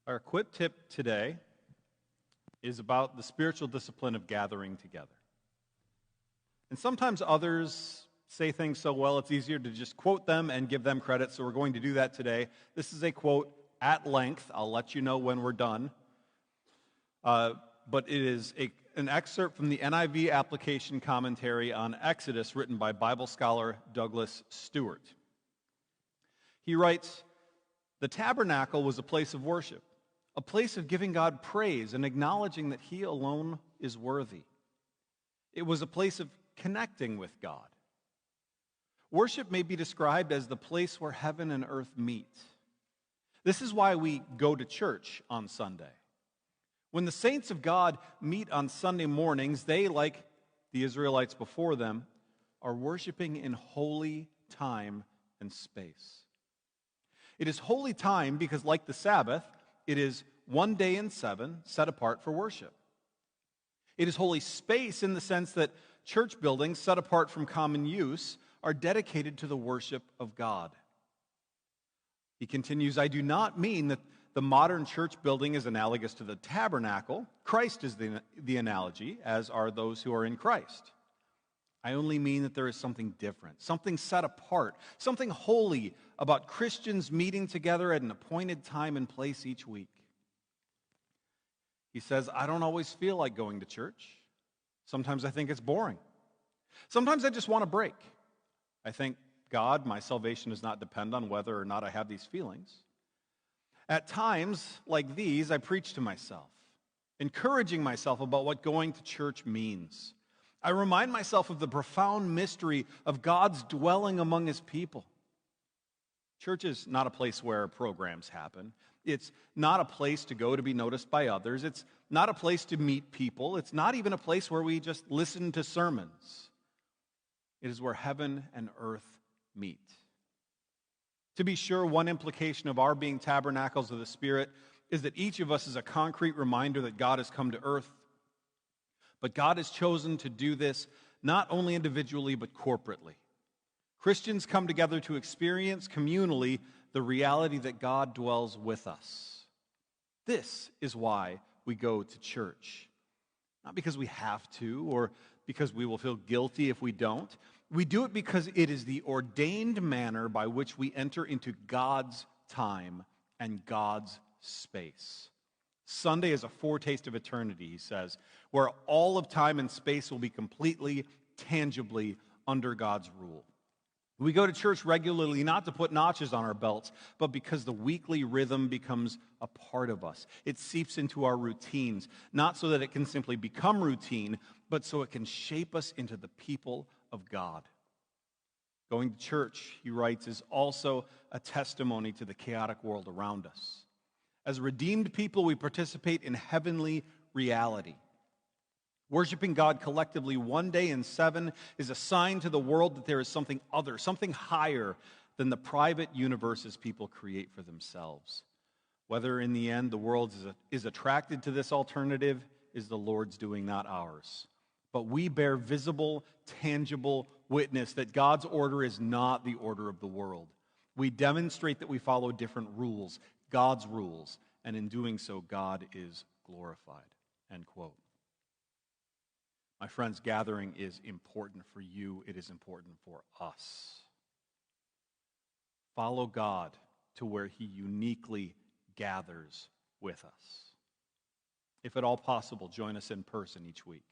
Our quip tip today is about the spiritual discipline of gathering together. And sometimes others say things so well it's easier to just quote them and give them credit, so we're going to do that today. This is a quote at length. I'll let you know when we're done. But it is an excerpt from the NIV application commentary on Exodus written by Bible scholar Douglas Stewart. He writes, "The tabernacle was a place of worship, a place of giving God praise and acknowledging that He alone is worthy. It was a place of connecting with God. Worship may be described as the place where heaven and earth meet. This is why we go to church on Sunday. When the saints of God meet on Sunday mornings, they, like the Israelites before them, are worshiping in holy time and space. It is holy time because, like the Sabbath, it is one day in 7 set apart for worship. It is holy space in the sense that church buildings set apart from common use are dedicated to the worship of God." He continues, "I do not mean that the modern church building is analogous to the tabernacle. Christ is the analogy, as are those who are in Christ. I only mean that there is something different, something set apart, something holy about Christians meeting together at an appointed time and place each week." He says, "I don't always feel like going to church. Sometimes I think it's boring. Sometimes I just want a break. I think, God, my salvation does not depend on whether or not I have these feelings. At times like these, I preach to myself, encouraging myself about what going to church means. I remind myself of the profound mystery of God's dwelling among His people. Church is not a place where programs happen. It's not a place to go to be noticed by others. It's not a place to meet people. It's not even a place where we just listen to sermons. It is where heaven and earth meet. To be sure, one implication of our being tabernacles of the Spirit is that each of us is a concrete reminder that God has come to earth. But God has chosen to do this not only individually, but corporately. Christians come together to experience communally the reality that God dwells with us. This is why we go to church. Not because we have to or because we will feel guilty if we don't. We do it because it is the ordained manner by which we enter into God's time and God's space. Sunday is a foretaste of eternity, he says, where all of time and space will be completely, tangibly under God's rule. We go to church regularly not to put notches on our belts, but because the weekly rhythm becomes a part of us. It seeps into our routines, not so that it can simply become routine, but so it can shape us into the people of God. Going to church, he writes, is also a testimony to the chaotic world around us. As redeemed people, we participate in heavenly reality. Worshiping God collectively one day in 7 is a sign to the world that there is something other, something higher than the private universes people create for themselves. Whether in the end the world is attracted to this alternative is the Lord's doing, not ours. But we bear visible, tangible witness that God's order is not the order of the world. We demonstrate that we follow different rules, God's rules, and in doing so, God is glorified." End quote. My friends, gathering is important for you. It is important for us. Follow God to where He uniquely gathers with us. If at all possible, join us in person each week.